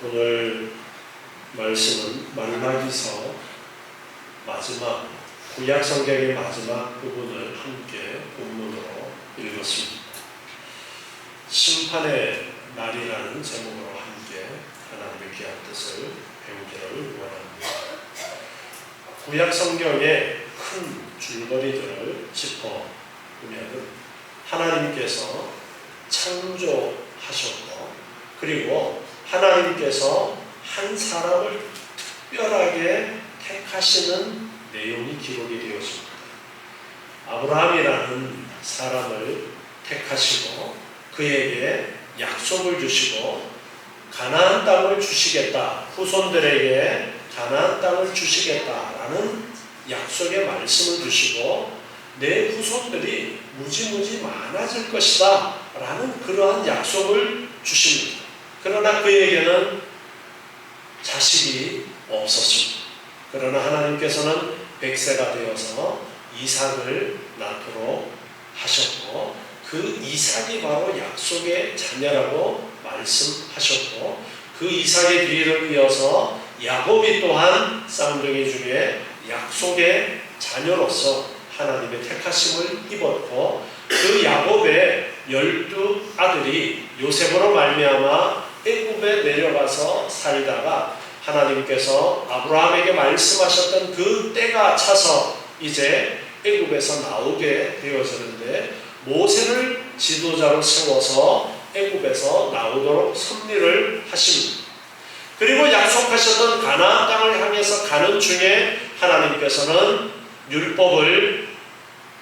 오늘 말씀은 말라기서 마지막 구약 성경의 마지막 부분을 함께 본문으로 읽었습니다. 심판의 날이라는 제목으로 함께 하나님의 귀한 뜻을 배우기를 원합니다. 구약 성경의 큰 줄거리들을 짚어보면 하나님께서 창조하셨고, 그리고 하나님께서 한 사람을 특별하게 택하시는 내용이 기록이 되었습니다. 아브라함이라는 사람을 택하시고 그에게 약속을 주시고 가나안 땅을 주시겠다, 후손들에게 가나안 땅을 주시겠다라는 약속의 말씀을 주시고 내 후손들이 무지무지 많아질 것이다 라는 그러한 약속을 주십니다. 그러나 그에게는 자식이 없었습니다. 그러나 하나님께서는 100세가 되어서 이삭을 낳도록 하셨고, 그 이삭이 바로 약속의 자녀라고 말씀하셨고, 그 이삭의 뒤를 이어서 야곱이 또한 쌍둥이 중에 약속의 자녀로서 하나님의 택하심을 입었고, 그 야곱의 12아들이 요셉으로 말미암아 애굽에 내려가서 살다가 하나님께서 아브라함에게 말씀하셨던 그 때가 차서 이제 애굽에서 나오게 되어졌는데, 모세를 지도자로 세워서 애굽에서 나오도록 섭리를 하십니다. 그리고 약속하셨던 가나안 땅을 향해서 가는 중에 하나님께서는 율법을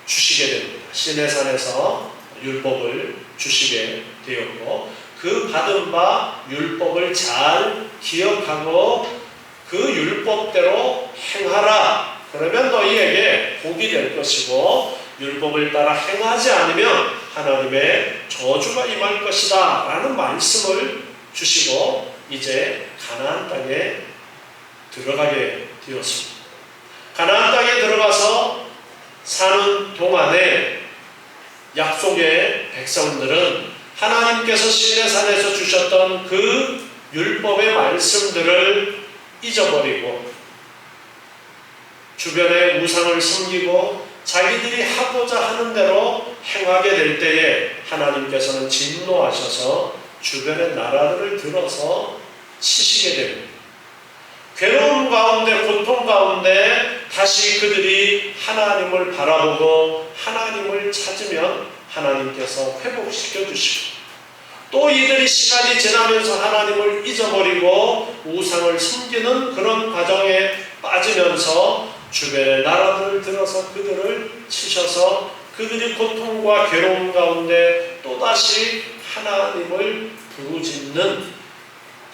주시게 됩니다. 시내산에서 율법을 주시게 되었고, 그 받은 바 율법을 잘 기억하고 그 율법대로 행하라. 그러면 너희에게 복이 될 것이고, 율법을 따라 행하지 않으면 하나님의 저주가 임할 것이다 라는 말씀을 주시고 이제 가나안 땅에 들어가게 되었습니다. 가나안 땅에 들어가서 사는 동안에 약속의 백성들은 하나님께서 시내산에서 주셨던 그 율법의 말씀들을 잊어버리고 주변의 우상을 섬기고 자기들이 하고자 하는 대로 행하게 될 때에 하나님께서는 진노하셔서 주변의 나라들을 들어서 치시게 됩니다. 괴로움 가운데, 고통 가운데 다시 그들이 하나님을 바라보고 하나님을 찾으면 하나님께서 회복시켜 주시고, 또 이들이 시간이 지나면서 하나님을 잊어버리고 우상을 섬기는 그런 과정에 빠지면서 주변의 나라들을 들어서 그들을 치셔서 그들이 고통과 괴로움 가운데 또다시 하나님을 부르짖는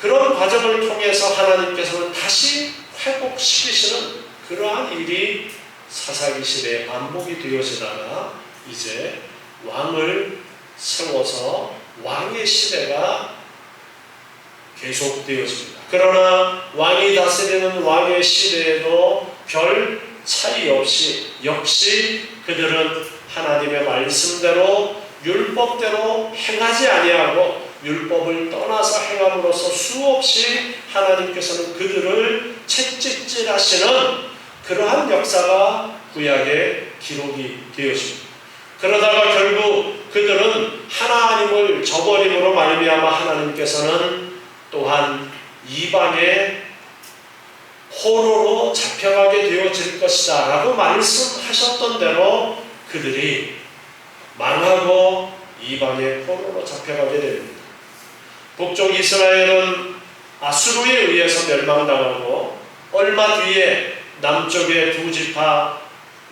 그런 과정을 통해서 하나님께서는 다시 회복시키시는 그러한 일이 사사기 시대에 반복이 되어지다가 이제 왕을 세워서 왕의 시대가 계속되어집니다. 그러나 왕이 다스리는 왕의 시대에도 별 차이 없이 역시 그들은 하나님의 말씀대로 율법대로 행하지 아니하고 율법을 떠나서 행함으로써 수없이 하나님께서는 그들을 채찍질하시는 그러한 역사가 구약에 기록이 되었습니다. 그러다가 결국 그들은 하나님을 저버림으로 말미암아 하나님께서는 또한 이방의 포로로 잡혀가게 되어질 것이다 라고 말씀하셨던 대로 그들이 망하고 이방의 포로로 잡혀가게 됩니다. 북쪽 이스라엘은 아수르에 의해서 멸망당하고 얼마 뒤에 남쪽의 두 지파,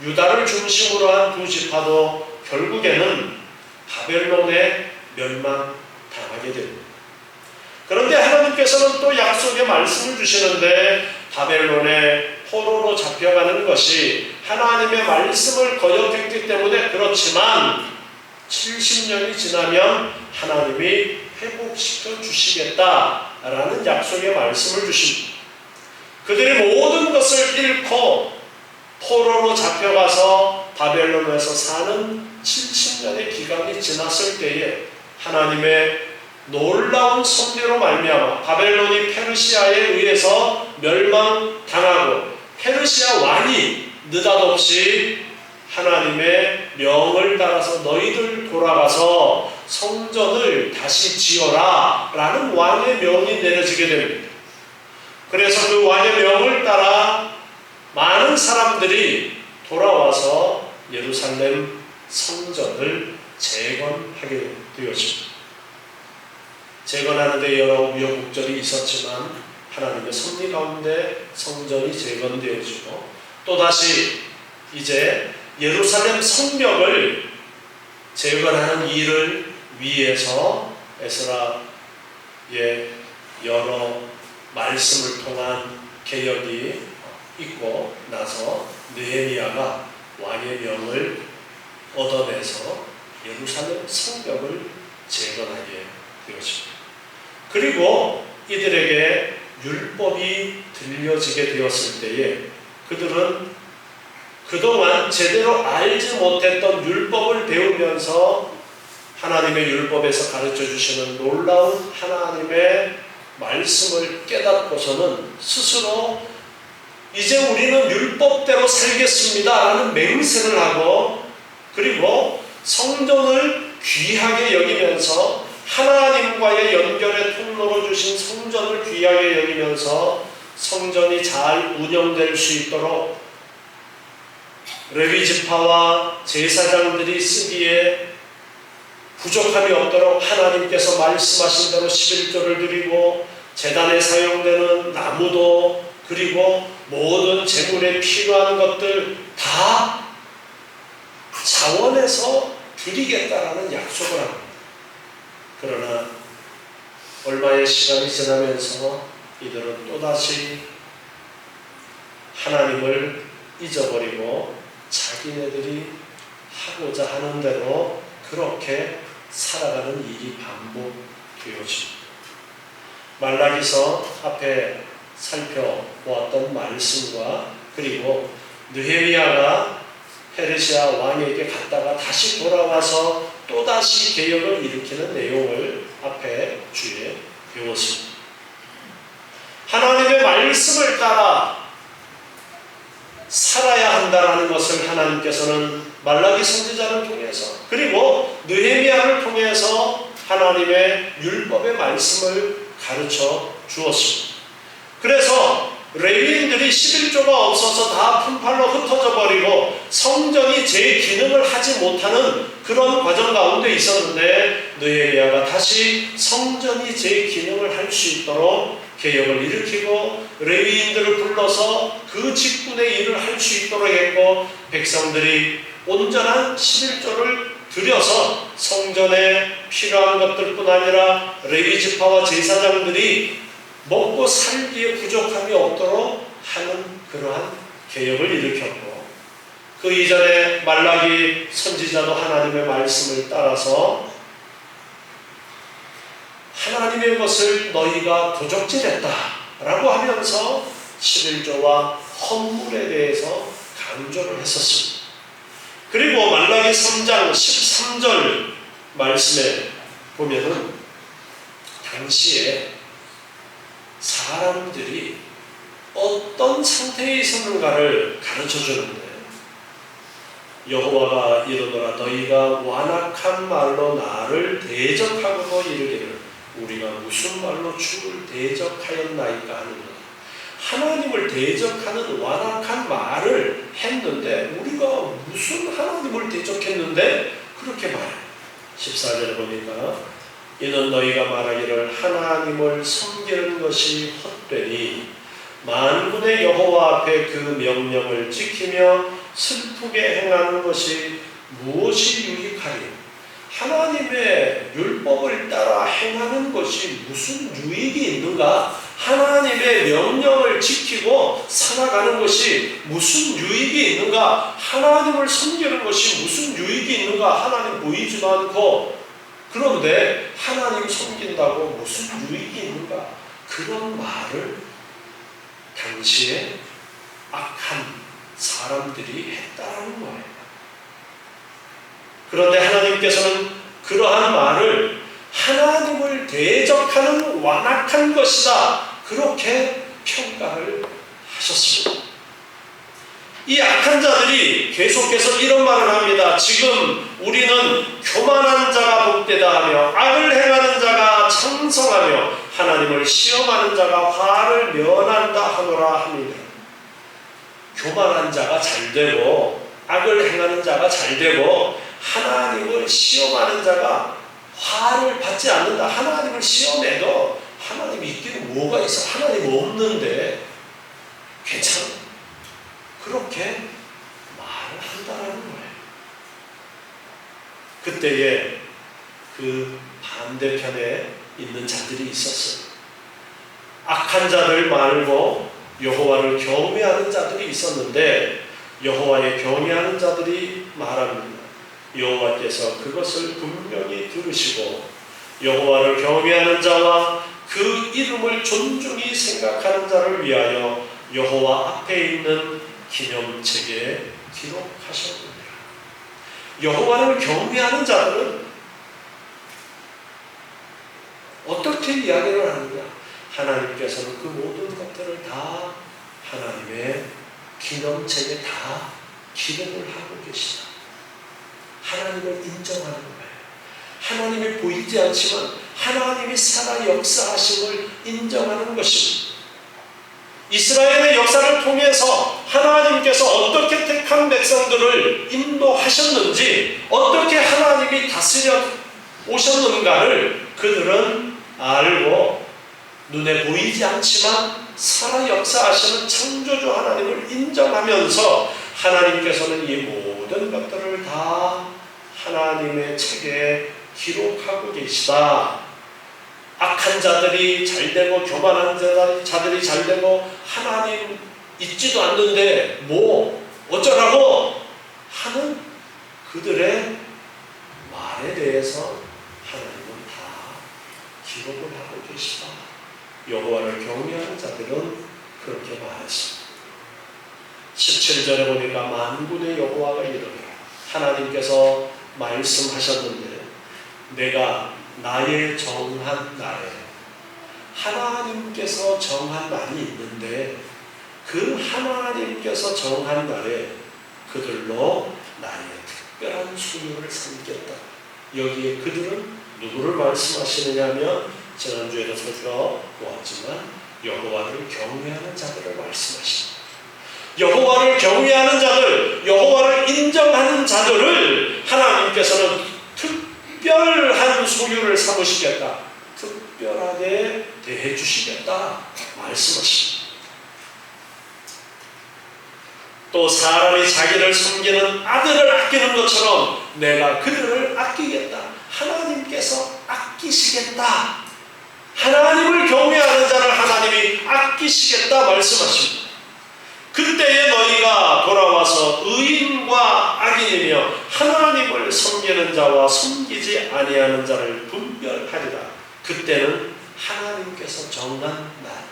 유다를 중심으로 한 두 지파도 결국에는 바벨론에 멸망당하게 됩니다. 그런데 하나님께서는 또 약속의 말씀을 주시는데, 바벨론의 포로로 잡혀가는 것이 하나님의 말씀을 거역했기 때문에 그렇지만 70년이 지나면 하나님이 회복시켜 주시겠다라는 약속의 말씀을 주십니다. 그들이 모든 것을 잃고 포로로 잡혀가서 바벨론에서 사는 70년의 기간이 지났을 때에 하나님의 놀라운 섭리로 말미암아 바벨론이 페르시아에 의해서 멸망당하고 페르시아 왕이 느닷없이 하나님의 명을 따라서 너희들 돌아가서 성전을 다시 지어라 라는 왕의 명이 내려지게 됩니다. 그래서 그 왕의 명을 따라 많은 사람들이 돌아와서 예루살렘 성전을 재건하게 되었습니다. 재건하는 데 여러 우여곡절이 있었지만 하나님의 섭리 가운데 성전이 재건되어지고 또다시 이제 예루살렘 성벽을 재건하는 일을 위해서 에스라의 여러 말씀을 통한 개혁이 있고 나서 느헤미야가 왕의 명을 얻어내서 예루살렘 성벽을 재건하게 되었습니다. 그리고 이들에게 율법이 들려지게 되었을 때에 그들은 그동안 제대로 알지 못했던 율법을 배우면서 하나님의 율법에서 가르쳐 주시는 놀라운 하나님의 말씀을 깨닫고서는 스스로 이제 우리는 율법대로 살겠습니다 라는 맹세를 하고 그리고 성전을 귀하게 여기면서 하나님과의 연결의 통로로 주신 성전을 귀하게 여기면서 성전이 잘 운영될 수 있도록 레위지파와 제사장들이 쓰기에 부족함이 없도록 하나님께서 말씀하신 대로 11조를 드리고 제단에 사용되는 나무도 그리고 모든 제물에 필요한 것들 다 자원해서 드리겠다라는 약속을 합니다. 그러나 얼마의 시간이 지나면서 이들은 또다시 하나님을 잊어버리고 자기네들이 하고자 하는 대로 그렇게 살아가는 일이 반복되어집니다. 말라기서 앞에 살펴보았던 말씀과 그리고 느헤미야가 페르시아 왕에게 갔다가 다시 돌아와서 또다시 개혁을 일으키는 내용을 앞에 주에 배웠습니다. 하나님의 말씀을 따라 살아야 한다라는 것을 하나님께서는 말라기 선지자를 통해서 그리고 느헤미야를 통해서 하나님의 율법의 말씀을 가르쳐 주었습니다. 그래서 레위인들이 11조가 없어서 다 품팔로 흩어져 버리고 성전이 제 기능을 하지 못하는 그런 과정 가운데 있었는데 느헤미야가 다시 성전이 제 기능을 할 수 있도록 개혁을 일으키고 레위인들을 불러서 그 직분의 일을 할 수 있도록 했고 백성들이 온전한 11조를 드려서 성전에 필요한 것들뿐 아니라 레위지파와 제사장들이 먹고 살기에 부족함이 없도록 하는 그러한 개혁을 일으켰고 그 이전에 말라기 선지자도 하나님의 말씀을 따라서 하나님의 것을 너희가 도적질했다 라고 하면서 11조와 헌물에 대해서 강조를 했었습니다. 그리고 말라기 3장 13절 말씀에 보면은 당시에 사람들이 어떤 상태에 있었는가를 가르쳐 주는데 여호와가 이르노라 너희가 완악한 말로 나를 대적하고도 이르기를 우리가 무슨 말로 주를 대적하였나이까 하는가. 하나님을 대적하는 완악한 말을 했는데 우리가 무슨 하나님을 대적했는데 그렇게 말해요. 14절에 보니까 이는 너희가 말하기를 하나님을 섬기는 것이 헛되니 만군의 여호와 앞에 그 명령을 지키며 슬프게 행하는 것이 무엇이 유익하리요. 하나님의 율법을 따라 행하는 것이 무슨 유익이 있는가? 하나님의 명령을 지키고 살아가는 것이 무슨 유익이 있는가? 하나님을 섬기는 것이 무슨 유익이 있는가? 하나님 보이지도 않고 그런데 하나님 섬긴다고 무슨 유익이 있는가? 그런 말을 당시에 악한 사람들이 했다는 거예요. 그런데 하나님께서는 그러한 말을 하나님을 대적하는 완악한 것이다. 그렇게 평가를 하셨습니다. 이 악한 자들이 계속해서 이런 말을 합니다. 지금 우리는 교만한 자가 복되다 하며 악을 행하는 자가 창성하며 하나님을 시험하는 자가 화를 면한다 하노라 합니다. 교만한 자가 잘되고 악을 행하는 자가 잘되고 하나님을 시험하는 자가 화를 받지 않는다. 하나님을 시험해도 하나님이 있기는 뭐가 있어? 하나님 없는데 괜찮아? 그렇게 말을 한다는 거예요. 그때에 그 반대편에 있는 자들이 있었어요. 악한 자들 말고 여호와를 경외하는 자들이 있었는데 여호와의 경외하는 자들이 말합니다. 여호와께서 그것을 분명히 들으시고 여호와를 경외하는 자와 그 이름을 존중히 생각하는 자를 위하여 여호와 앞에 있는 기념책에 기록하셨습니다. 여호와를 경외하는 자들은 어떻게 이야기를 하느냐? 하나님께서는 그 모든 것들을 다 하나님의 기념책에 다 기록을 하고 계시다. 하나님을 인정하는 거예요. 하나님이 보이지 않지만 하나님이 살아 역사하심을 인정하는 것입니다. 이스라엘의 역사를 통해서 하나님께서 어떻게 택한 백성들을 인도하셨는지, 어떻게 하나님이 다스려 오셨는가를 그들은 알고 눈에 보이지 않지만 살아 역사하시는 창조주 하나님을 인정하면서 하나님께서는 이 모든 것들을 다 하나님의 책에 기록하고 계시다. 악한 자들이 잘되고 교만한 자들이 잘되고 하나님 있지도 않는데 뭐 어쩌라고 하는 그들의 말에 대해서 하나님은 다 기록을 하고 계시다. 여호와를 경외하는 자들은 그렇게 말했습니다. 17절에 보니까 만군의 여호와가 이르노라. 하나님께서 말씀하셨는데 내가 나의 정한 날에, 하나님께서 정한 날이 있는데 그 하나님께서 정한 날에 그들로 나의 특별한 소유를 삼겠다. 여기에 그들은 누구를 말씀하시느냐 하면 지난주에도 살펴보았지만 여호와를 경외하는 자들을 말씀하십니다. 여호와를 경외하는 자들, 여호와를 인정하는 자들을 하나님께서는 특별한 소유를 삼으시겠다, 특별하게 대해 주시겠다 말씀하십니다. 또 사람이 자기를 섬기는 아들을 아끼는 것처럼 내가 그들을 아끼겠다. 하나님께서 아끼시겠다. 하나님을 경외하는 자를 하나님이 아끼시겠다 말씀하십니다. 그때에 너희가 돌아와서 의인과 악인이며 하나님을 섬기는 자와 섬기지 아니하는 자를 분별하리라. 그때는 하나님께서 정한 날,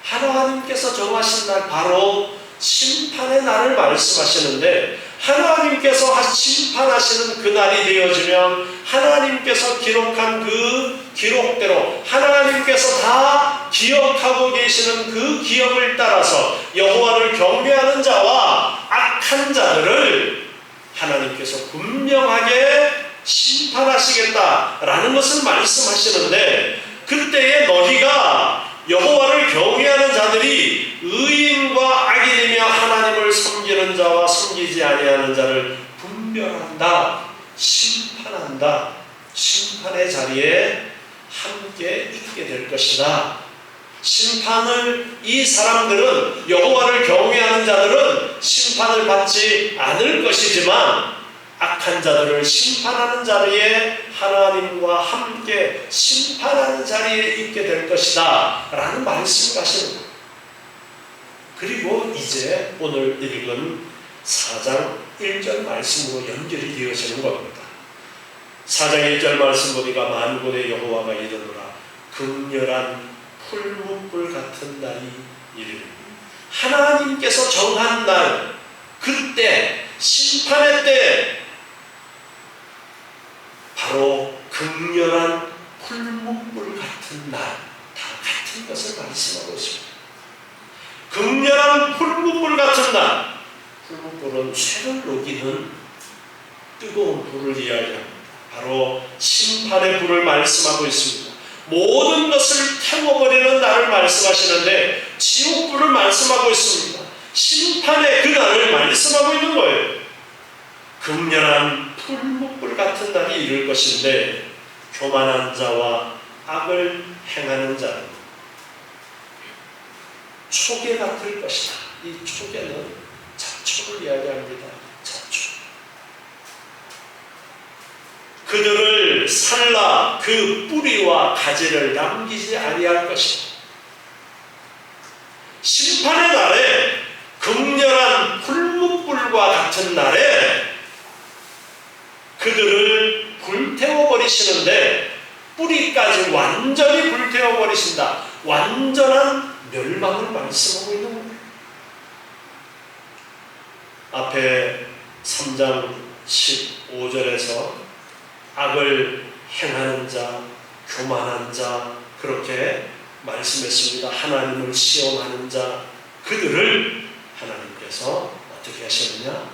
하나님께서 정하신 날, 바로 심판의 날을 말씀하시는데, 하나님께서 심판하시는 그 날이 되어지면 하나님께서 기록한 그 기록대로 하나님께서 다 기억하고 계시는 그 기억을 따라서 여호와를 경외하는 자와 악한 자들을 하나님께서 분명하게 심판하시겠다라는 것을 말씀하시는데, 그때에 너희가 여호와를 경외하는 자들이 의인과 악인이며 하나님을 섬기는 자와 섬기지 아니하는 자를 분별한다, 심판한다, 심판의 자리에 함께 있게 될 것이다. 심판을, 이 사람들은, 여호와를 경외하는 자들은 심판을 받지 않을 것이지만 악한 자들을 심판하는 자리에 하나님과 함께 심판하는 자리에 있게 될 것이다 라는 말씀을 하시는 거예요. 그리고 이제 오늘 읽은 4장 1절 말씀으로 연결이 되어지는 겁니다. 4장 1절 말씀 보니까 만군의 여호와가 이르노라. 극렬한 풀무불 같은 날이 이르리니, 하나님께서 정한 날, 그때 심판의 때 바로 극렬한 풀무불 같은 날, 다 같은 것을 말씀하고 있습니다. 극렬한 풀무불 같은 날, 풀무불은 쇠를 녹이는 뜨거운 불을 이야기합니다. 바로 심판의 불을 말씀하고 있습니다. 모든 것을 태워버리는 날을 말씀하시는데 지옥불을 말씀하고 있습니다. 심판의 그 날을 말씀하고 있는 거예요. 극렬한 풀무불 같은 날이 이를 것인데 교만한 자와 악을 행하는 자는 초계 같을 것이다. 이 초계는 잡초를 이야기합니다. 잡초. 그들을 살라 그 뿌리와 가지를 남기지 아니할 것이다. 심판의 날에, 극렬한 풀무불과 같은 날에 그들을 불태워버리시는데 뿌리까지 완전히 불태워버리신다. 완전한 멸망을 말씀하고 있는 거예요. 앞에 3장 15절에서 악을 행하는 자, 교만한 자 그렇게 말씀했습니다. 하나님을 시험하는 자, 그들을 하나님께서 어떻게 하셨느냐?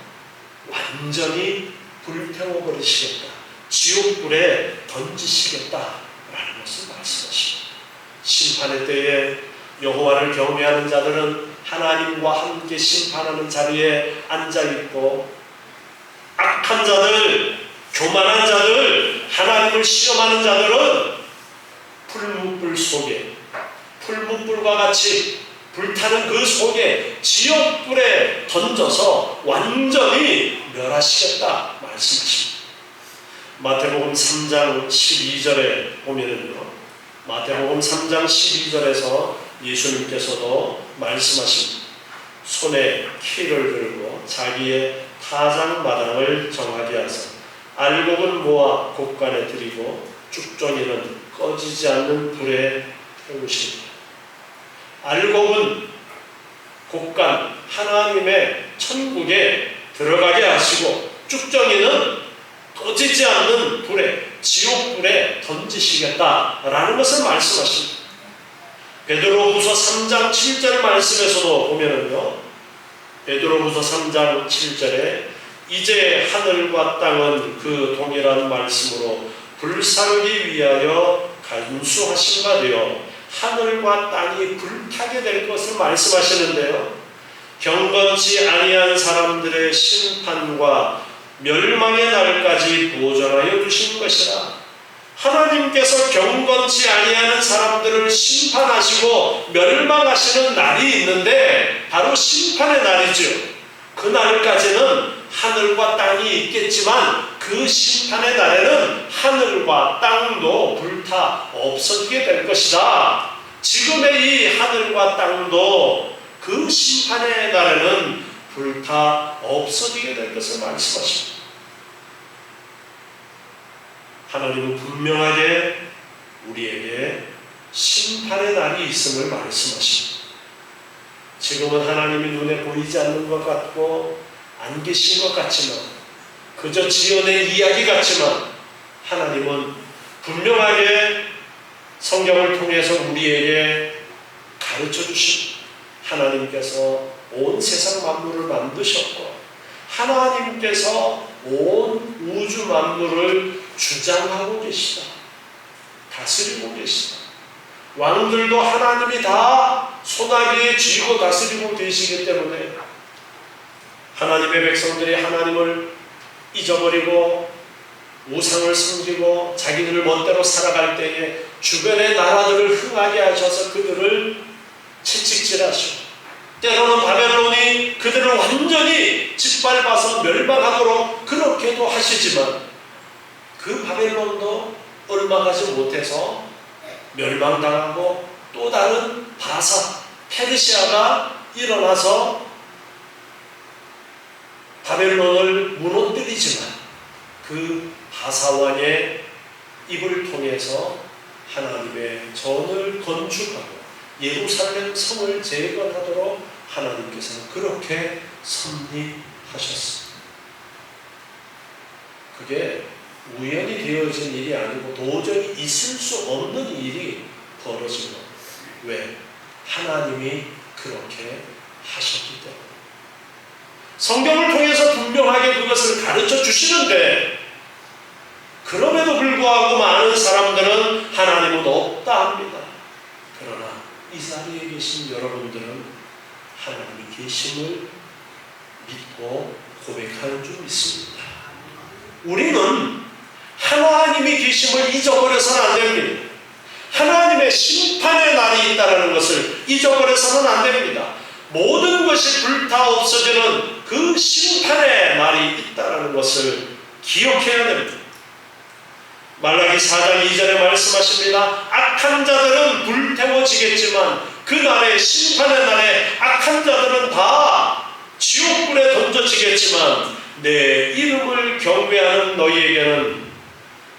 완전히 불태워버리시겠다. 지옥불에 던지시겠다라는 것을 말씀하십니다. 심판의 때에 여호와를 경외하는 자들은 하나님과 함께 심판하는 자리에 앉아있고, 악한 자들, 교만한 자들, 하나님을 시험하는 자들은 풀무불 속에, 풀무불과 같이 불타는 그 속에 지옥불에 던져서 완전히 멸하시겠다 말씀하십니다. 마태복음 3장 12절에 보면은요, 마태복음 3장 12절에서 예수님께서도 말씀하십니다. 손에 키를 들고 자기의 타작마당을 정하게 하사 알곡은 모아 곡간에 들이고 쭉정이는 꺼지지 않는 불에 태우십니다. 알곡은 곡간, 하나님의 천국에 들어가게 하시고 쭉정이는 꺼지지 않는 불에, 지옥불에 던지시겠다라는 것을 말씀하십니다. 베드로후서 3장 7절 말씀에서도 보면은요, 베드로후서 3장 7절에 이제 하늘과 땅은 그 동일한 말씀으로 불사르기 위하여 간수하신 바 되어 하늘과 땅이 불타게 될 것을 말씀하시는데요, 경건치 아니한 사람들의 심판과 멸망의 날까지 보존하여 두신 것이라. 하나님께서 경건치 아니하는 사람들을 심판하시고 멸망하시는 날이 있는데 바로 심판의 날이죠. 그 날까지는 하늘과 땅이 있겠지만 그 심판의 날에는 하늘과 땅도 불타 없어지게 될 것이다. 지금의 이 하늘과 땅도 그 심판의 날에는 불타 없어지게 될 것을 말씀하십니다. 하나님은 분명하게 우리에게 심판의 날이 있음을 말씀하십니다. 지금은 하나님이 눈에 보이지 않는 것 같고 안 계신 것 같지만, 그저 지어낸 이야기 같지만 하나님은 분명하게 성경을 통해서 우리에게 가르쳐 주십니다. 하나님께서 온 세상 만물을 만드셨고 하나님께서 온 우주 만물을 주장하고 계시다. 다스리고 계시다. 왕들도 하나님이 다 손아귀에 쥐고 다스리고 계시기 때문에 하나님의 백성들이 하나님을 잊어버리고 우상을 섬기고 자기들을 멋대로 살아갈 때에 주변의 나라들을 흥하게 하셔서 그들을 채찍질하시고, 때로는 바벨론이 그들을 완전히 짓밟아서 멸망하도록 그렇게도 하시지만 그 바벨론도 얼마 가지 못해서 멸망당하고 또 다른 바사, 페르시아가 일어나서 바벨론을 무너뜨리지만 그 바사왕의 입을 통해서 하나님의 전을 건축하고 예루살렘 성을 재건하도록 하나님께서는 그렇게 섭리하셨습니다. 그게 우연히 되어진 일이 아니고 도저히 있을 수 없는 일이 벌어진 것. 왜? 하나님이 그렇게 하셨기 때문에. 성경을 통해서 분명하게 그것을 가르쳐 주시는데 그럼에도 불구하고 많은 사람들은 하나님은 없다 합니다. 그러나 이 자리에 계신 여러분들은 하나님이 계심을 믿고 고백하는 줄 믿습니다. 우리는 하나님이 계심을 잊어버려서는 안 됩니다. 하나님의 심판의 날이 있다는 것을 잊어버려서는 안 됩니다. 모든 것이 불타 없어지는 그 심판의 날이 있다는 것을 기억해야 됩니다. 말라기 4장 2절에 말씀하십니다. 악한 자들은 불태워지겠지만 그 날에, 심판의 날에 악한 자들은 다 지옥불에 던져지겠지만 내 이름을 경외하는 너희에게는,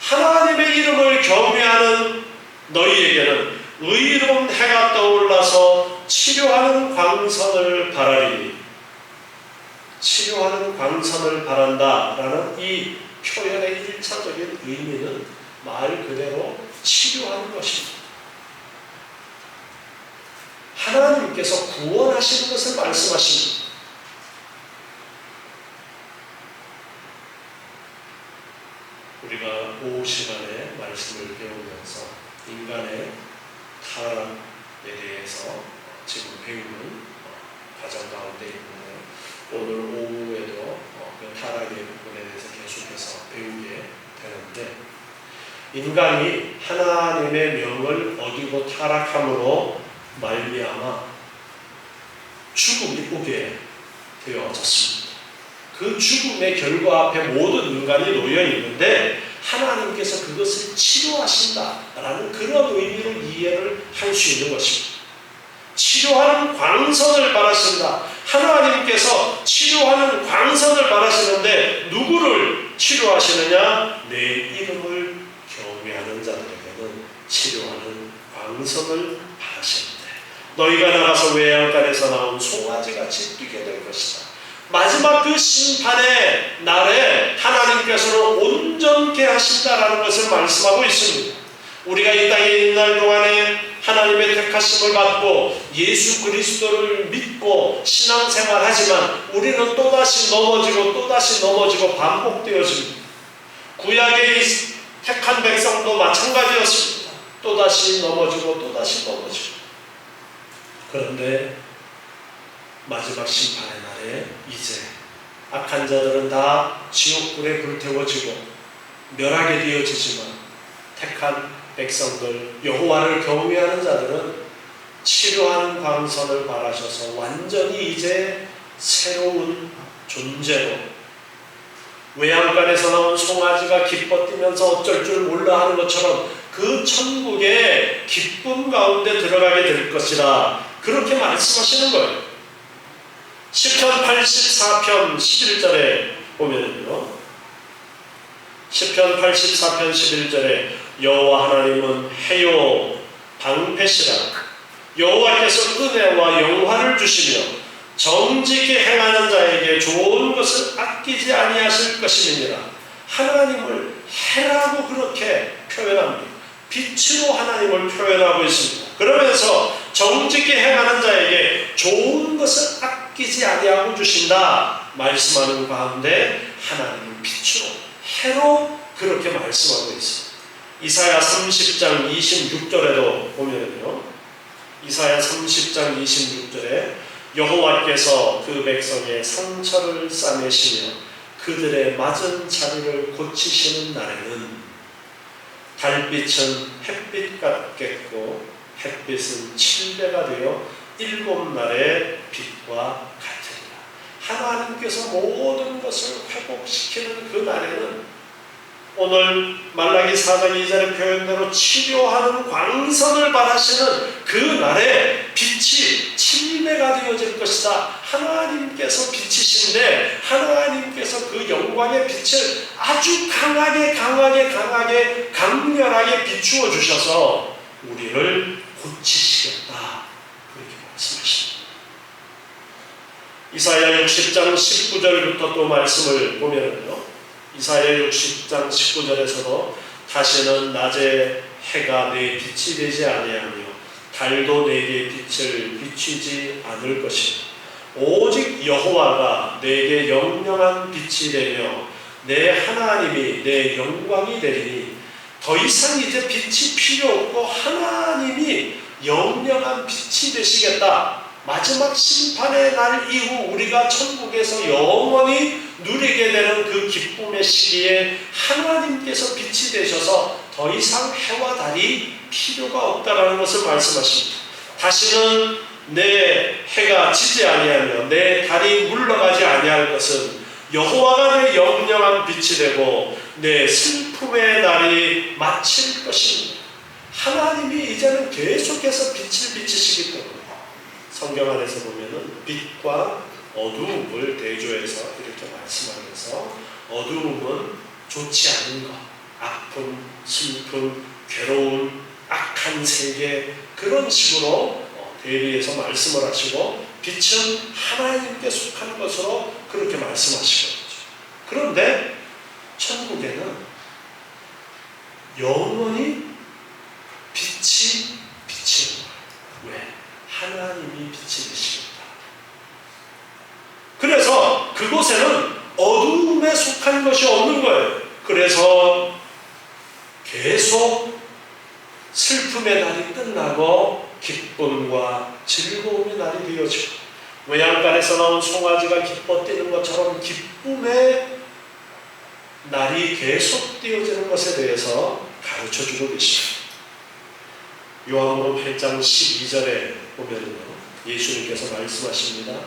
하나님의 이름을 경외하는 너희에게는 의로운 해가 떠올라서 치료하는 광선을 바라리니, 치료하는 광선을 바란다라는 이 표현의 1차적인 의미는 말 그대로 치료하는 것입니다. 하나님께서 구원하시는 것을 말씀하십니다. 우리가 오후 시간에 말씀을 배우면서 인간의 타락에 대해서 지금 배우는 과정 가운데 있는데요. 오늘 오후에도 그 타락의 부분에 대해서 계속해서 배우게 되는데, 인간이 하나님의 명을 어기고 타락함으로 말미암아 죽음이 오게 되어졌습니다. 그 죽음의 결과 앞에 모든 인간이 놓여 있는데 하나님께서 그것을 치료하신다라는 그런 의미로 이해를 할 수 있는 것입니다. 치료하는 광선을 바라신다. 하나님께서 치료하는 광선을 바라시는데 누구를 치료하시느냐? 내 이름을 경외하는 자들에게는 치료하는 광선을 바라시는데, 너희가 나가서 외양간에서 나온 송아지같이 뛰게 될 것이다. 마지막 그 심판의 날에 하나님께서는 온전케 하신다라는 것을 말씀하고 있습니다. 우리가 이 땅에 있는 날 동안에 하나님의 택하심을 받고 예수 그리스도를 믿고 신앙생활하지만 우리는 또다시 넘어지고 반복되어집니다. 구약의 택한 백성도 마찬가지였습니다. 또다시 넘어지고. 그런데 마지막 심판의 날에 이제 악한 자들은 다 지옥불에 불태워지고 멸하게 되어지지만 택한 백성들, 여호와를 경외하는 자들은 치료하는 광선을 바라셔서 완전히 이제 새로운 존재로, 외양간에서 나온 송아지가 기뻐 뛰면서 어쩔 줄 몰라 하는 것처럼 그 천국의 기쁨 가운데 들어가게 될 것이라, 그렇게 말씀하시는 거예요. 시편 84편 11절에 보면은요, 시편 84편 11절에 여호와 하나님은 해요 방패시라. 여호와께서 은혜와 영화를 주시며 정직히 행하는 자에게 좋은 것을 아끼지 아니하실 것임이니라. 하나님을 해라고 그렇게 표현합니다. 빛으로 하나님을 표현하고 있습니다. 그러면서 정직히 행하는 자에게 좋은 것을 아끼지 아니하고 주신다 말씀하는 가운데 하나님은 빛으로, 해로 그렇게 말씀하고 있습니다. 이사야 30장 26절에도 보면요, 이사야 30장 26절에 여호와께서 그 백성의 상처를 싸매시며 그들의 맞은 자리를 고치시는 날에는 달빛은 햇빛 같겠고 햇빛은 칠배가 되어 7날의 빛과 같으리라. 하나님께서 모든 것을 회복시키는 그 날에는 오늘 말라기 4장 2절의 표현대로 치료하는 광선을 바라시는 그 날에 빛이 7배가 되어질 것이다. 하나님께서 빛이신데 하나님께서 그 영광의 빛을 아주 강하게 강렬하게 비추어 주셔서 우리를 고치시겠다, 그렇게 말씀하십니다. 이사야 60장 19절부터 또 말씀을 보면요, 이사야 60장 19절에서도 다시는 낮에 해가 내 빛이 되지 아니하며 달도 내게 빛을 비추지 않을 것이며 오직 여호와가 내게 영영한 빛이 되며 내 하나님이 내 영광이 되리니 더 이상 이제 빛이 필요 없고 하나님이 영영한 빛이 되시겠다. 마지막 심판의 날 이후 우리가 천국에서 영원히 누리게 되는 그 기쁨의 시기에 하나님께서 빛이 되셔서 더 이상 해와 달이 필요가 없다라는 것을 말씀하십니다. 다시는 내 해가 지지 아니하며 내 달이 물러가지 아니할 것은 여호와가 내 영영한 빛이 되고 내 슬픔의 날이 마칠 것입니다. 하나님이 이제는 계속해서 빛을 비치시기 때문에 성경 안에서 보면은 빛과 어두움을 대조해서 이렇게 말씀하면서 어두움은 좋지 않은 것, 아픔, 슬픔, 괴로움, 악한 세계 그런 식으로 대비해서 말씀을 하시고 빛은 하나님께 속한 것으로 그렇게 말씀하시거든요. 그런데 천국에는 영원히 빛이 비치는 거예요. 왜? 하나님이 빛이 되십니다. 그래서 그곳에는 어두움에 속한 것이 없는 거예요. 그래서 계속 슬픔의 날이 끝나고 기쁨과 즐거움의 날이 되어지고 외양간에서 나온 송아지가 기뻐 뛰는 것처럼 기쁨의 날이 계속 되어지는 것에 대해서 가르쳐주고 계십니다. 요한복음 8장 12절에 보면요, 예수님께서 말씀하십니다.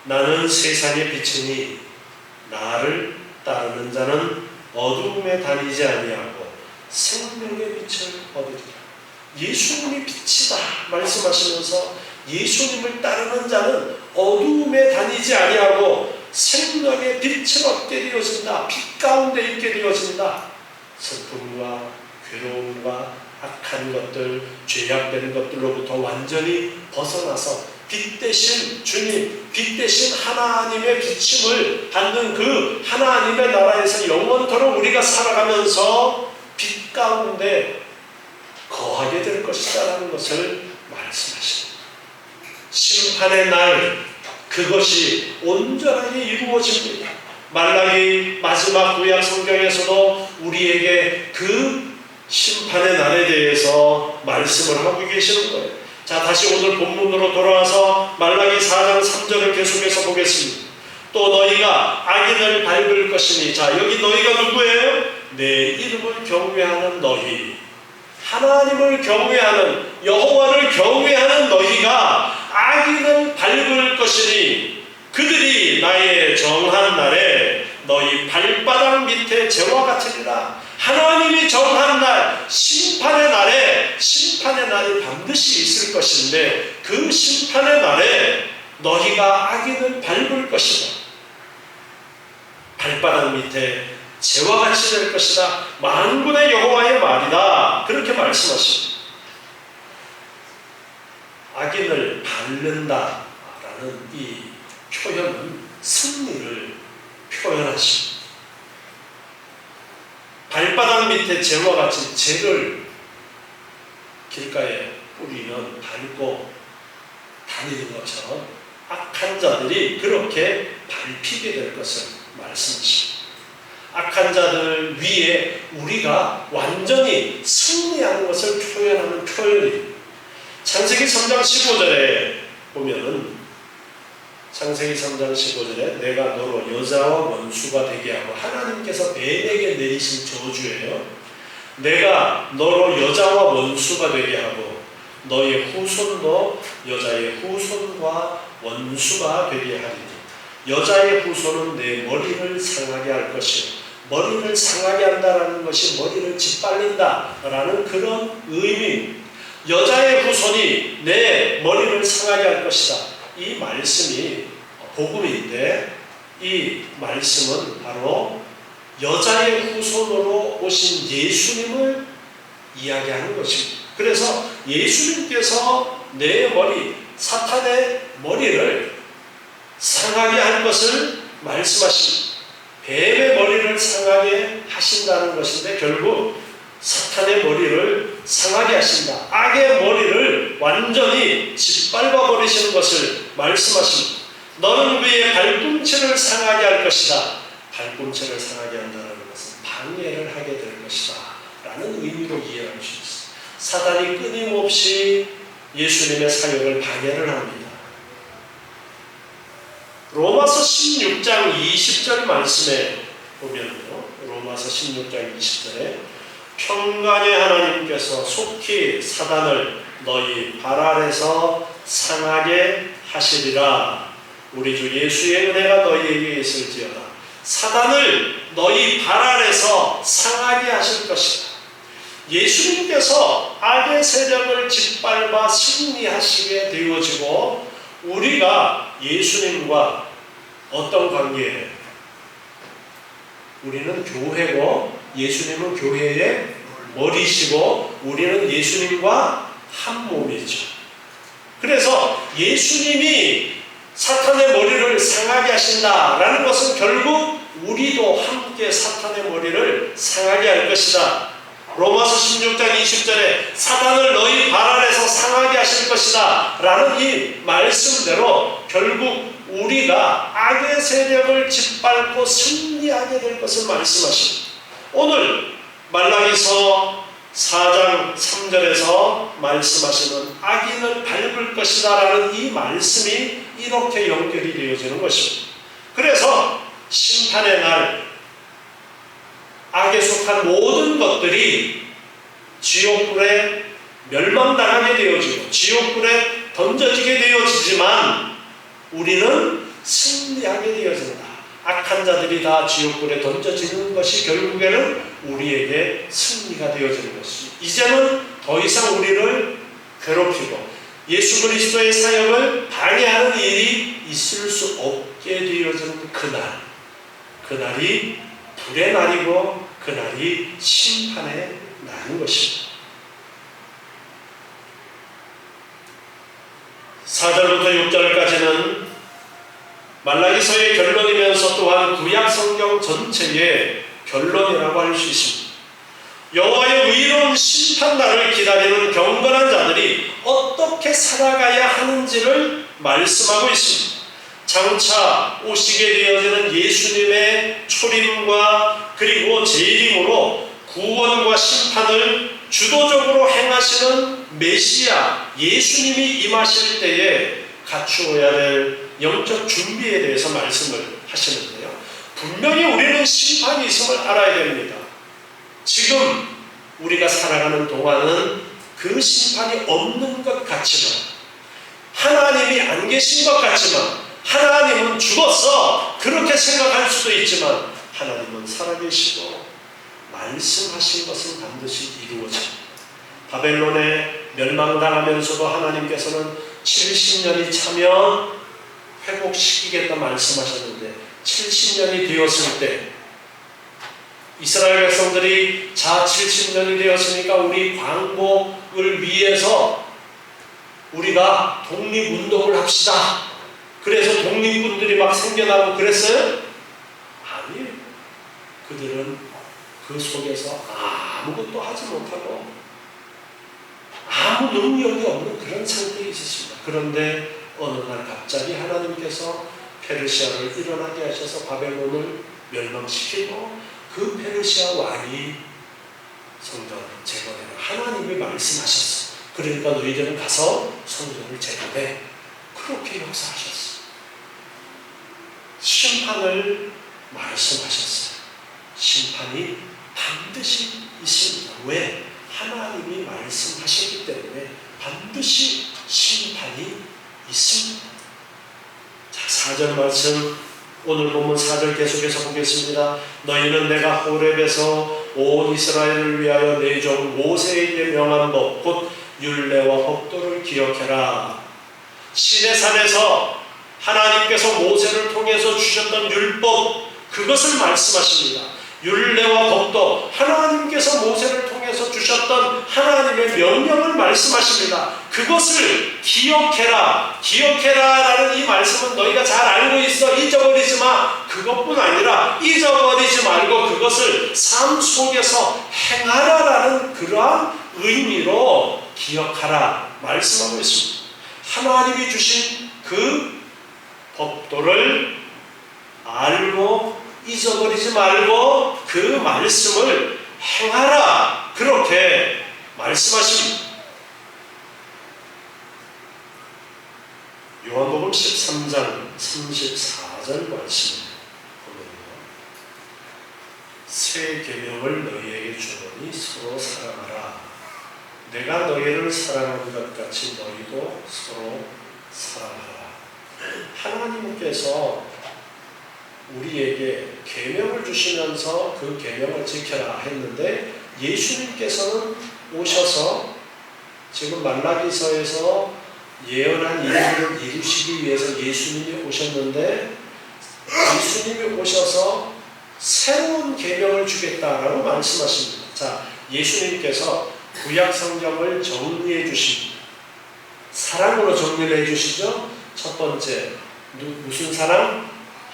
나는 세상의 빛이니 나를 따르는 자는 어두움에 다니지 아니하고 생명의 빛을 얻으리라. 예수님이 빛이다 말씀하시면서 예수님을 따르는 자는 어두움에 다니지 아니하고 생명의 빛을 얻게 되어진다. 빛 가운데 있게 되어진다. 슬픔과 괴로움과 악한 것들, 죄악된 것들로부터 완전히 벗어나서 빛 대신 주님, 빛 대신 하나님의 비침을 받는 그 하나님의 나라에서 영원토록 우리가 살아가면서 빛 가운데 거하게 될 것이다라는 것을 말씀하십니다. 심판의 날 그것이 온전하게 이루어집니다. 말라기 마지막 구약 성경에서도 우리에게 그 심판의 날에 대해서 말씀을 하고 계시는 거예요. 자, 다시 오늘 본문으로 돌아와서 말라기 4장 3절을 계속해서 보겠습니다. 또 너희가 악인을 밟을 것이니, 자, 여기 너희가 누구예요? 내 이름을 경외하는 너희, 하나님을 경외하는, 여호와를 경외하는 너희가 악인을 밟을 것이니 그들이 나의 정한 날에 너희 발바닥 밑에 재와 같으리라. 하나님이 정한 날, 심판의 날이 반드시 있을 것인데 그 심판의 날에 너희가 악인을 밟을 것이다. 발바닥 밑에 재와 같이 될 것이다. 만군의 여호와의 말이다. 그렇게 말씀하십니다. 악인을 밟는다라는 이 표현은 승리를 표현하십니다. 발바닥 밑에 재와 같이 재를 길가에 뿌리면 밟고 다니는 것처럼 악한 자들이 그렇게 밟히게 될 것을 말씀하십니다. 악한 자들 위에 우리가 완전히 승리하는 것을 표현하는 표현입니다. 창세기 3장 15절에 보면은 창세기 3장 15절에 내가 너로 여자와 원수가 되게 하고, 하나님께서 뱀에게 내리신 저주예요. 내가 너로 여자와 원수가 되게 하고 너의 후손도 여자의 후손과 원수가 되게 하리니 여자의 후손은 내 머리를 상하게 할 것이요, 머리를 상하게 한다라는 것이 머리를 짓밟는다라는 그런 의미. 여자의 후손이 내 머리를 상하게 할 것이다. 이 말씀이 복음인데 이 말씀은 바로 여자의 후손으로 오신 예수님을 이야기하는 것입니다. 그래서 예수님께서 내 머리, 사탄의 머리를 상하게 할 것을 말씀하십니다. 뱀의 머리를 상하게 하신다는 것인데 결국 사탄의 머리를 상하게 하신다. 악의 머리를 완전히 짓밟아 버리시는 것을 말씀하십니다. 너는 그의 발꿈치를 상하게 할 것이다. 발꿈치를 상하게 한다는 것은 방해를 하게 될 것이다 라는 의미로 이해할 수 있습니다. 사단이 끊임없이 예수님의 사역을 방해를 합니다. 로마서 16장 20절 말씀에 보면요, 로마서 16장 20절에 평강의 하나님께서 속히 사단을 너희 발 아래서 상하게 하시리라. 우리 주 예수의 은혜가 너희에게 있을지어다. 사단을 너희 발 아래서 상하게 하실 것이다. 예수님께서 악의 세력을 짓밟아 승리하시게 되어지고 우리가 예수님과 어떤 관계예요? 우리는 교회고 예수님은 교회의 머리시고 우리는 예수님과 한 몸이죠. 그래서 예수님이 사탄의 머리를 상하게 하신다라는 것은 결국 우리도 함께 사탄의 머리를 상하게 할 것이다. 로마서 16장 20절에 사단을 너희 발 아래서 상하게 하실 것이다 라는 이 말씀대로 결국 우리가 악의 세력을 짓밟고 승리하게 될 것을 말씀하십니다. 오늘 말라기서 4장 3절에서 말씀하시는 악인을 밟을 것이다 라는 이 말씀이 이렇게 연결이 되어지는 것입니다. 그래서 심판의 날 악에 속한 모든 것들이 지옥불에 멸망당하게 되어지고 지옥불에 던져지게 되어지지만 우리는 승리하게 되어진다. 악한 자들이 다 지옥불에 던져지는 것이 결국에는 우리에게 승리가 되어지는 것이죠. 이제는 더 이상 우리를 괴롭히고 예수 그리스도의 사역을 방해하는 일이 있을 수 없게 되어지는 그날, 그날이 불의 날이고 그날이 심판의 날인 것입니다. 4절부터 6절까지는 말라기서의 결론이면서 또한 구약 성경 전체의 결론이라고 할 수 있습니다. 여호와의 의로운 심판날을 기다리는 경건한 자들이 어떻게 살아가야 하는지를 말씀하고 있습니다. 장차 오시게 되어지는 예수님의 초림과 그리고 재림으로 구원과 심판을 주도적으로 행하시는 메시아 예수님이 임하실 때에 갖추어야 될 영적 준비에 대해서 말씀을 하시는데요. 분명히 우리는 심판이 있음을 알아야 됩니다. 지금 우리가 살아가는 동안은 그 심판이 없는 것 같지만 하나님이 안 계신 것 같지만 하나님은 죽었어 그렇게 생각할 수도 있지만 하나님은 살아계시고 말씀하신 것은 반드시 이루어집니다. 바벨론에 멸망당하면서도 하나님께서는 70년이 차면 회복시키겠다 말씀하셨는데 70년이 되었을 때 이스라엘 백성들이 자 70년이 되었으니까 우리 광복을 위해서 우리가 독립운동을 합시다. 그래서 독립군들이 막 생겨나고 그랬어요? 아니에요. 그들은 그 속에서 아무것도 하지 못하고 아무 능력이 없는 그런 상태에 있었습니다. 그런데 어느 날 갑자기 하나님께서 페르시아를 일어나게 하셔서 바벨론을 멸망시키고 그 페르시아 왕이 성전을 재건해라. 하나님이 말씀하셨어. 그러니까 너희들은 가서 성전을 재건해. 그렇게 역사하셨어. 심판을 말씀하셨어요. 심판이 반드시 있습니다. 왜? 하나님이 말씀하셨기 때문에 반드시 심판이 있습니다. 자, 4절 말씀 오늘 본문 4절 계속해서 보겠습니다. 너희는 내가 호렙에서 온 이스라엘을 위하여 내 종 모세에게 명한 법 곧 율례와 법도를 기억해라. 시내산에서 하나님께서 모세를 통해서 주셨던 율법 그것을 말씀하십니다. 율례와 법도 하나님께서 모세를 통해 통해서 주셨던 하나님의 명령을 말씀하십니다. 그것을 기억해라. 기억해라라는 이 말씀은 너희가 잘 알고 있어. 잊어버리지 마. 그것뿐 아니라 잊어버리지 말고 그것을 삶 속에서 행하라라는 그러한 의미로 기억하라 말씀하고 있습니다. 하나님이 주신 그 법도를 알고 잊어버리지 말고 그 말씀을 행하라. 그렇게 말씀하십니다. 요한복음 13장 34절 말씀 보면요. 새 계명을 너희에게 주노니 서로 사랑하라. 내가 너희를 사랑한 것 같이 너희도 서로 사랑하라. 하나님께서 우리에게 계명을 주시면서 그 계명을 지켜라 했는데 예수님께서는 오셔서 지금 말라기서에서 예언한 일들을 이루시기 위해서 예수님이 오셨는데 예수님이 오셔서 새로운 계명을 주겠다라고 말씀하십니다. 자, 예수님께서 구약 성경을 정리해 주십니다. 사랑으로 정리를 해 주시죠. 첫 번째, 무슨 사랑?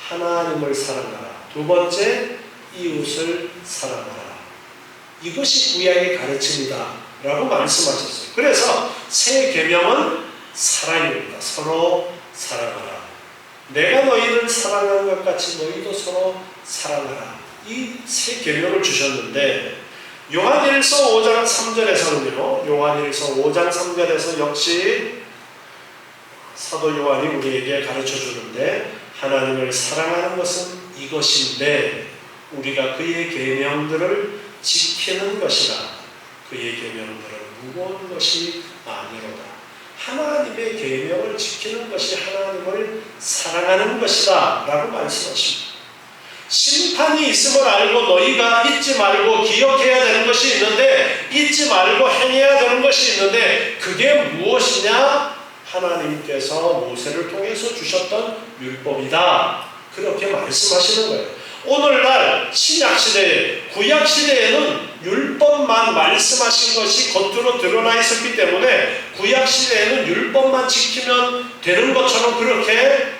하나님을 사랑하라. 두 번째, 이웃을 사랑하라. 이것이 구약의 가르침이다 라고 말씀하셨어요. 그래서 새 계명은 사랑입니다. 서로 사랑하라. 내가 너희를 사랑한 것 같이 너희도 서로 사랑하라. 이 새 계명을 주셨는데 요한일서 5장 3절에서는요. 요한일서 5장 3절에서 역시 사도 요한이 우리에게 가르쳐 주는데 하나님을 사랑하는 것은 이것인데 우리가 그의 계명들을 지키는 것이라. 그의 계명들은 무거운 것이 아니로다. 하나님의 계명을 지키는 것이 하나님을 사랑하는 것이다 라고 말씀하십니다. 심판이 있음을 알고 너희가 잊지 말고 기억해야 되는 것이 있는데 잊지 말고 행해야 되는 것이 있는데 그게 무엇이냐? 하나님께서 모세를 통해서 주셨던 율법이다. 그렇게 말씀하시는 거예요. 오늘날 신약시대에 구약시대에는 율법만 말씀하신 것이 겉으로 드러나 있었기 때문에 구약시대에는 율법만 지키면 되는 것처럼 그렇게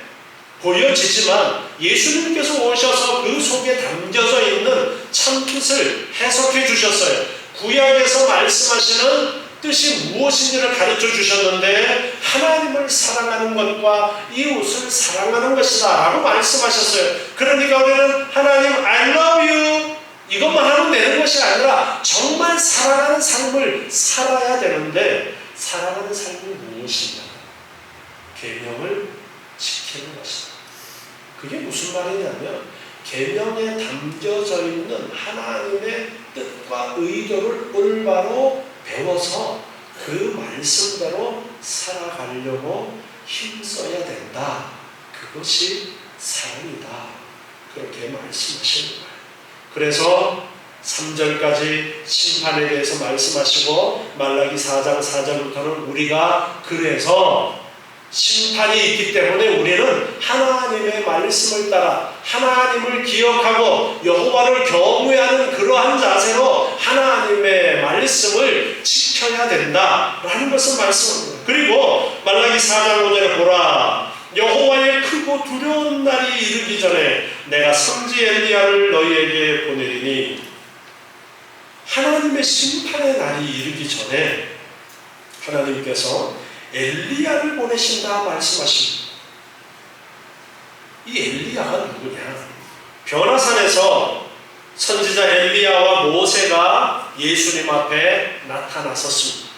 보여지지만 예수님께서 오셔서 그 속에 담겨져 있는 참뜻을 해석해 주셨어요. 구약에서 말씀하시는 뜻이 무엇인지를 가르쳐 주셨는데 하나님을 사랑하는 것과 이웃을 사랑하는 것이다 라고 말씀하셨어요. 그러니까 우리는 하나님 I love you 이것만 하면 되는 것이 아니라 정말 사랑하는 삶을 살아야 되는데 사랑하는 삶이 무엇이냐? 계명을 지키는 것이다. 그게 무슨 말이냐면 계명에 담겨져 있는 하나님의 뜻과 의도를 올바로 배워서 그 말씀대로 살아가려고 힘써야 된다. 그것이 사랑이다. 그렇게 말씀하시는 거예요. 그래서 3절까지 심판에 대해서 말씀하시고 말라기 4장 4절부터는 우리가 그래서 심판이 있기 때문에 우리는 하나님의 말씀을 따라 하나님을 기억하고 여호와를 경외하는 그러한 자세로 하나님의 말씀을 지켜야 된다라는 것을 말씀합니다. 그리고 말라기 4장 5절에 보라 여호와의 크고 두려운 날이 이르기 전에 내가 선지 엘리야를 너희에게 보내리니 하나님의 심판의 날이 이르기 전에 하나님께서 엘리야를 보내신다 말씀하십니다. 이 엘리야가 누구냐? 변화산에서 선지자 엘리야와 모세가 예수님 앞에 나타났었습니다.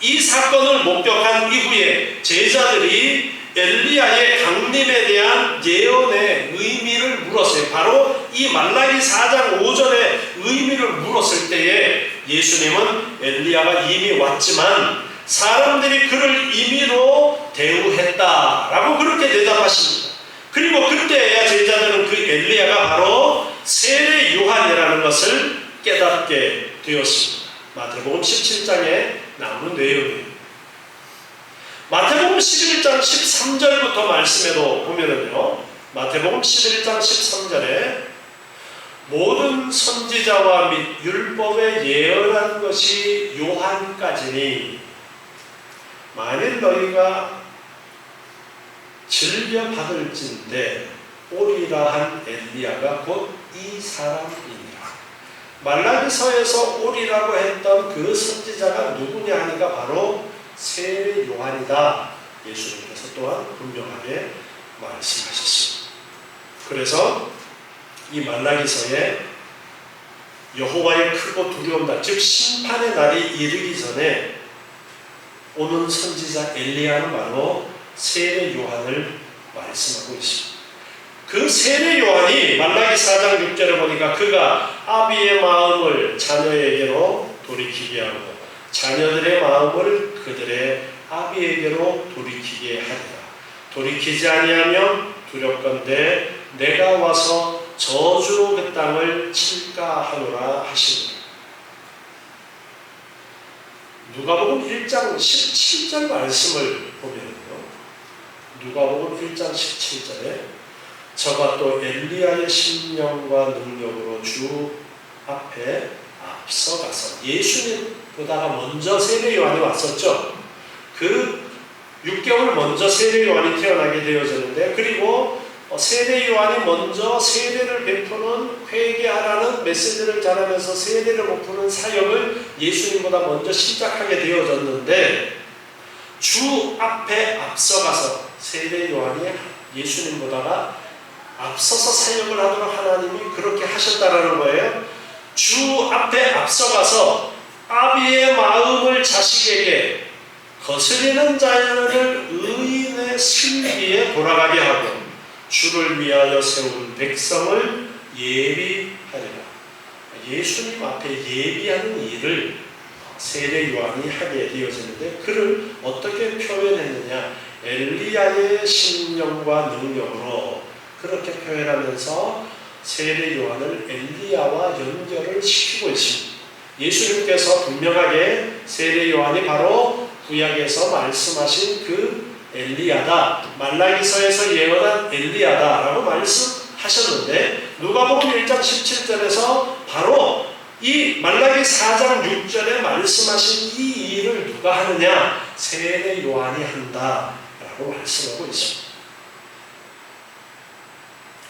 이 사건을 목격한 이후에 제자들이 엘리야의 강림에 대한 예언의 의미를 물었어요. 바로 이 말라기 4장 5절의 의미를 물었을 때에 예수님은 엘리야가 이미 왔지만 사람들이 그를 임의로 대우했다라고 그렇게 대답하십니다. 그리고 그때야 제자들은 그 엘리야가 바로 세례 요한이라는 것을 깨닫게 되었습니다. 마태복음 17장에 나오는 내용이에요. 마태복음 11장 13절부터 말씀에도 보면은요. 마태복음 11장 13절에 모든 선지자와 및 율법에 예언한 것이 요한까지니 만일 너희가 즐겨 받을진대 오리라 한 엘리야가 곧 이 사람이니라. 말라기서에서 오리라고 했던 그 선지자가 누구냐 하니까 바로 세례 요한이다. 예수님께서 또한 분명하게 말씀하셨습니다. 그래서 이 말라기서에 여호와의 크고 두려운 날, 즉 심판의 날이 이르기 전에 오는 선지자 엘리야는 바로 세례 요한을 말씀하고 있습니다. 그 세례 요한이 말라기 4장 6절에 보니까 그가 아비의 마음을 자녀에게로 돌이키게 하고 자녀들의 마음을 그들의 아비에게로 돌이키게 하리라. 돌이키지 아니하면 두렵건대 내가 와서 저주로 그 땅을 칠까 하노라 하시니. 누가복음 1장 17절 말씀을 보면요, 누가복음 1장 17절에 저가 또 엘리야의 심령과 능력으로 주 앞에 앞서가서, 예수님보다가 먼저 세례 요한이 왔었죠. 그 6개월 먼저 세례 요한이 태어나게 되어졌는데, 그리고 세례 요한이 먼저 세례를 베푸는, 회개하라는 메시지를 전하면서 세례를 베푸는 사역을 예수님보다 먼저 시작하게 되어졌는데, 주 앞에 앞서가서 세례 요한이 예수님보다가 앞서서 사역을 하도록 하나님이 그렇게 하셨다라는 거예요. 주 앞에 앞서가서 아비의 마음을 자식에게, 거스리는 자녀를 의인의 슬기에 돌아가게 하고 주를 위하여 세운 백성을 예비하리라. 예수님 앞에 예비하는 일을 세례 요한이 하게 되어지는데, 그를 어떻게 표현했느냐, 엘리야의 심령과 능력으로 그렇게 표현하면서 세례 요한을 엘리야와 연결을 시키고 있습니다. 예수님께서 분명하게 세례 요한이 바로 구약에서 말씀하신 그 엘리야다, 말라기서에서 예언한 엘리야다라고 말씀하셨는데, 누가복음 1장 17절에서 바로 이 말라기 4장 6절에 말씀하신 이 일을 누가 하느냐, 세례 요한이 한다라고 말씀하고 있습니다.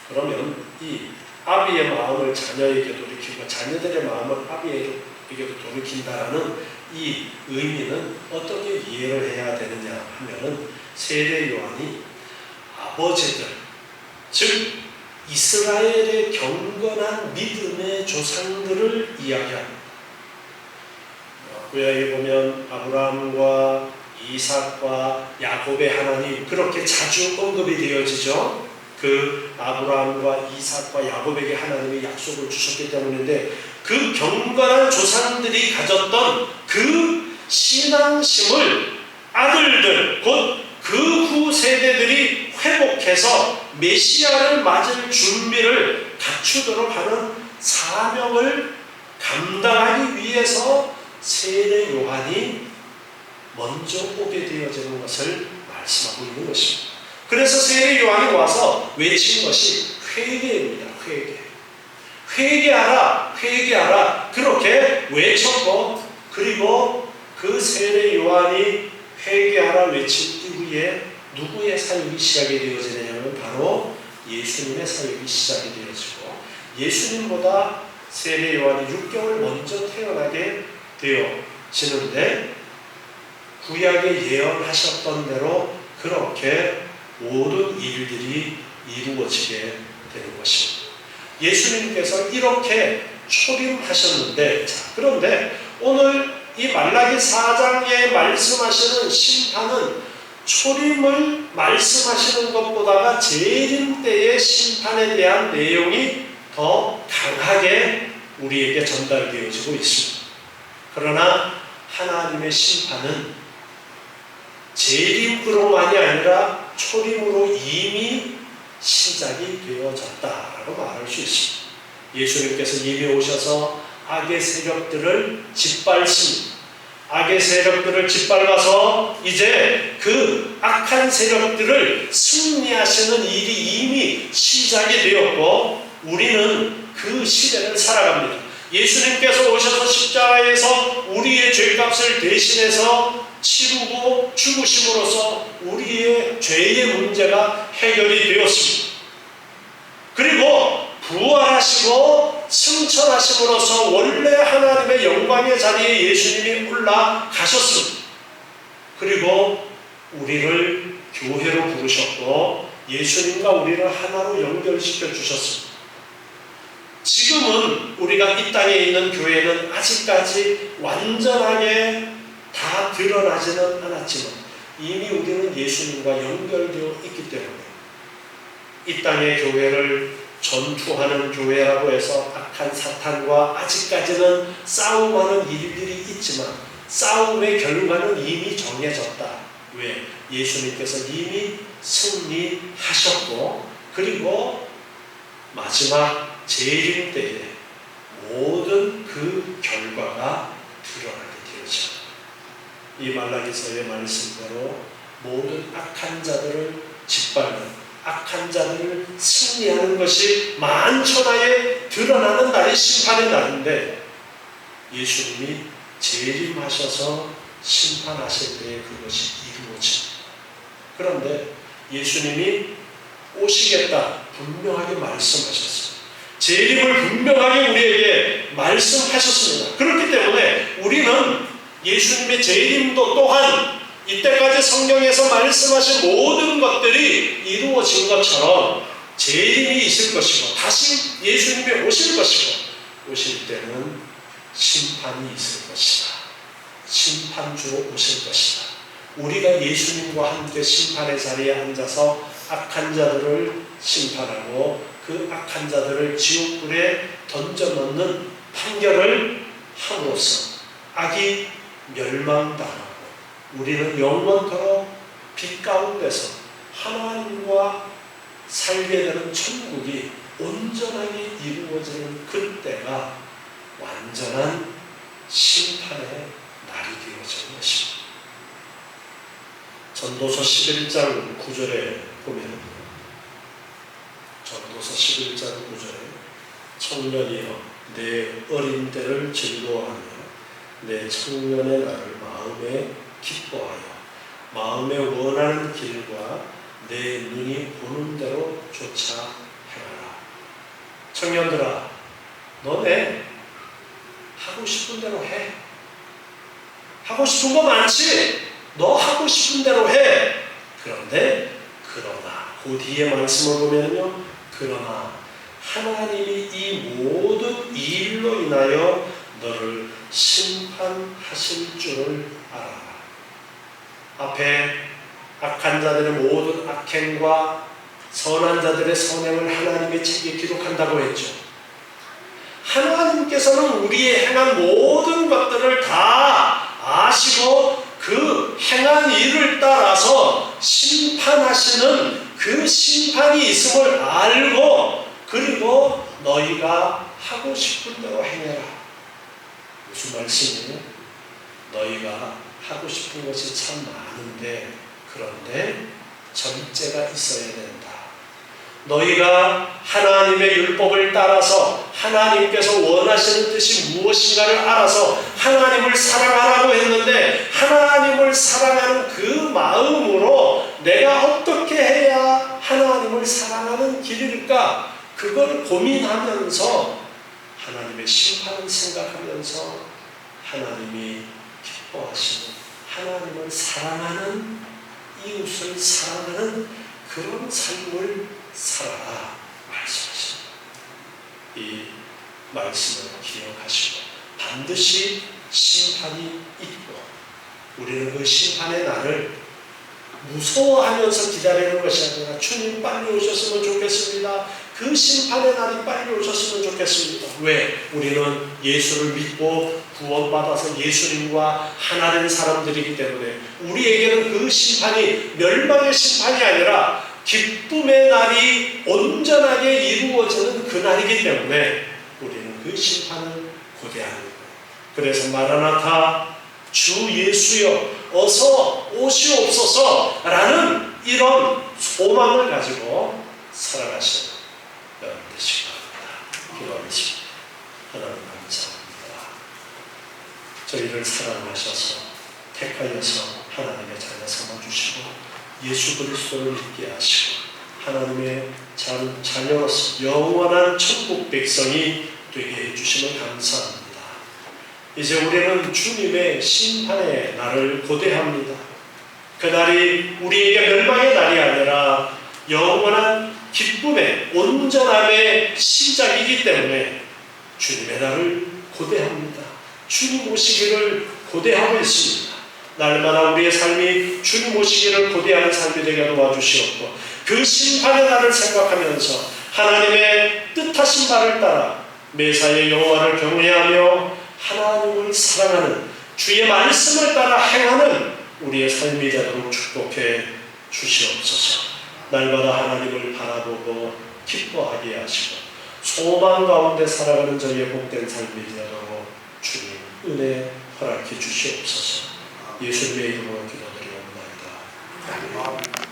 그러면 이 아비의 마음을 자녀에게 돌이키고 자녀들의 마음을 아비에게도 돌이킨다라는 이 의미는 어떻게 이해를 해야 되느냐 하면은, 세례 요한이 아버지들, 즉 이스라엘의 경건한 믿음의 조상들을 이야기합니다. 구약에 보면 아브라함과 이삭과 야곱의 하나님, 그렇게 자주 언급이 되어지죠. 그 아브라함과 이삭과 야곱에게 하나님이 약속을 주셨기 때문인데, 그 경건한 조상들이 가졌던 그 신앙심을 아들들, 곧 그 후 세대들이 회복해서 메시아를 맞을 준비를 갖추도록 하는 사명을 감당하기 위해서 세례 요한이 먼저 오게 되어지는 것을 말씀하고 있는 것입니다. 그래서 세례 요한이 와서 외친 것이 회개입니다. 회개하라, 회개하라, 그렇게 외쳤고, 그리고 그 세례 요한이 회개하라 외친 이후에 누구의 사역이 시작이 되어지느냐면 바로 예수님의 사역이 시작이 되어지고, 예수님보다 세례 요한이 6개월 먼저 태어나게 되어지는데, 구약에 예언하셨던 대로 그렇게 모든 일들이 이루어지게 되는 것입니다. 예수님께서 이렇게 초림하셨는데, 그런데 오늘 이 말라기 4장에 말씀하시는 심판은 초림을 말씀하시는 것보다가 재림 때의 심판에 대한 내용이 더 강하게 우리에게 전달되어지고 있습니다. 그러나 하나님의 심판은 재림으로만이 아니라 초림으로 이미 시작이 되어졌다라고 말할 수 있습니다. 예수님께서 이미 오셔서 악의 세력들을 짓밟습니다. 악의 세력들을 짓밟아서 이제 그 악한 세력들을 승리하시는 일이 이미 시작이 되었고, 우리는 그 시대를 살아갑니다. 예수님께서 오셔서 십자가에서 우리의 죄값을 대신해서 치르고 죽으심으로써 우리의 죄의 문제가 해결이 되었습니다. 그리고 부활하시고 승천하심으로써 원래 하나님의 영광의 자리에 예수님이 올라가셨습니다. 그리고 우리를 교회로 부르셨고 예수님과 우리를 하나로 연결시켜 주셨습니다. 지금은 우리가 이 땅에 있는 교회는 아직까지 완전하게 다 드러나지는 않았지만 이미 우리는 예수님과 연결되어 있기 때문에 이 땅의 교회를 전투하는 교회라고 해서 악한 사탄과 아직까지는 싸움하는 일들이 있지만 싸움의 결과는 이미 정해졌다. 왜? 예수님께서 이미 승리하셨고 그리고 마지막 재림 때에 모든 그 결과가 드러나게 되었죠. 이 말라기서의 말씀대로 모든 악한 자들을 짓밟는 악한 자들을 승리하는 것이 만천하에 드러나는 날이 심판의 날인데 예수님이 재림하셔서 심판하실 때에 그것이 이루어집니다. 그런데 예수님이 오시겠다 분명하게 말씀하셨습니다. 재림을 분명하게 우리에게 말씀하셨습니다. 그렇기 때문에 우리는 예수님의 재림도 또한 이때까지 성경에서 말씀하신 모든 것들이 이루어진 것처럼 재림이 있을 것이고 다시 예수님이 오실 것이고 오실 때는 심판이 있을 것이다. 심판주로 오실 것이다. 우리가 예수님과 함께 심판의 자리에 앉아서 악한 자들을 심판하고 그 악한 자들을 지옥불에 던져넣는 판결을 함으로써 악이 멸망당하고 우리는 영원토록 빛 가운데서 하나님과 살게 되는 천국이 온전하게 이루어지는 그때가 완전한 심판의 날이 되어지는 것입니다. 전도서 11장 9절에 보면 전도서 11장 9절에 청년이여 내 어린 때를 즐거워하며 내 청년의 날을 마음에 기뻐하여 마음에 원하는 길과 내 눈이 보는 대로 쫓아 행하라. 청년들아 너네 하고 싶은 대로 해. 하고 싶은 거 많지? 너 하고 싶은 대로 해. 그런데 그러나 그 뒤에 말씀을 보면요 그러나 하나님이 이 모든 일로 인하여 너를 심판하실 줄을 알아라. 앞에 악한 자들의 모든 악행과 선한 자들의 선행을 하나님의 책에 기록한다고 했죠. 하나님께서는 우리의 행한 모든 것들을 다 아시고 그 행한 일을 따라서 심판하시는 그 심판이 있음을 알고 그리고 너희가 하고 싶은 대로 행해라. 무슨 말씀이에요? 너희가 하고 싶은 것이 참 많은데 그런데 전제가 있어야 된다. 너희가 하나님의 율법을 따라서 하나님께서 원하시는 뜻이 무엇인가를 알아서 하나님을 사랑하라고 했는데 하나님을 사랑하는 그 마음으로 내가 어떻게 해야 하나님을 사랑하는 길일까? 그걸 고민하면서 하나님의 심판을 생각하면서 하나님이 기뻐하시는 하나님을 사랑하는 이웃을 사랑하는 그런 삶을 살아라 말씀하십니다. 이 말씀을 기억하시고 반드시 심판이 있고 우리는 그 심판의 날을 무서워하면서 기다리는 것이 아니라 주님 빨리 오셨으면 좋겠습니다. 그 심판의 날이 빨리 오셨으면 좋겠습니다. 왜? 우리는 예수를 믿고 구원받아서 예수님과 하나 된 사람들이기 때문에 우리에게는 그 심판이 멸망의 심판이 아니라 기쁨의 날이 온전하게 이루어지는 그 날이기 때문에 우리는 그 심판을 고대하는 거예요. 그래서 마라나타 주 예수여 어서 오시옵소서 라는 이런 소망을 가지고 살아가시는 여러분 되시기 바랍니다. 기도하겠습니다. 하나님 감사합니다. 저희를 사랑하셔서 택하여서 하나님의 자녀 삼아주시고 예수 그리스도를 믿게 하시고 하나님의 자녀로서 영원한 천국 백성이 되게 해주심을 감사합니다. 이제 우리는 주님의 심판의 날을 고대합니다. 그날이 우리에게 멸망의 날이 아니라 영원한 기쁨의 온전함의 시작이기 때문에 주님의 날을 고대합니다. 주님 오시기를 고대하고 있습니다. 날마다 우리의 삶이 주님 오시기를 고대하는 삶이 되게 도와주시옵고 그 심판의 날을 생각하면서 하나님의 뜻하신 바를 따라 매사의 여호와를 경외하며 하나님을 사랑하는 주의 말씀을 따라 행하는 우리의 삶이 되도록 축복해 주시옵소서. 날마다 하나님을 바라보고 기뻐하게 하시고 소망 가운데 살아가는 저희의 복된 삶이 되도록 주님 은혜 허락해 주시옵소서. 예수님의 이름으로 기도드리옵나이다. 아멘.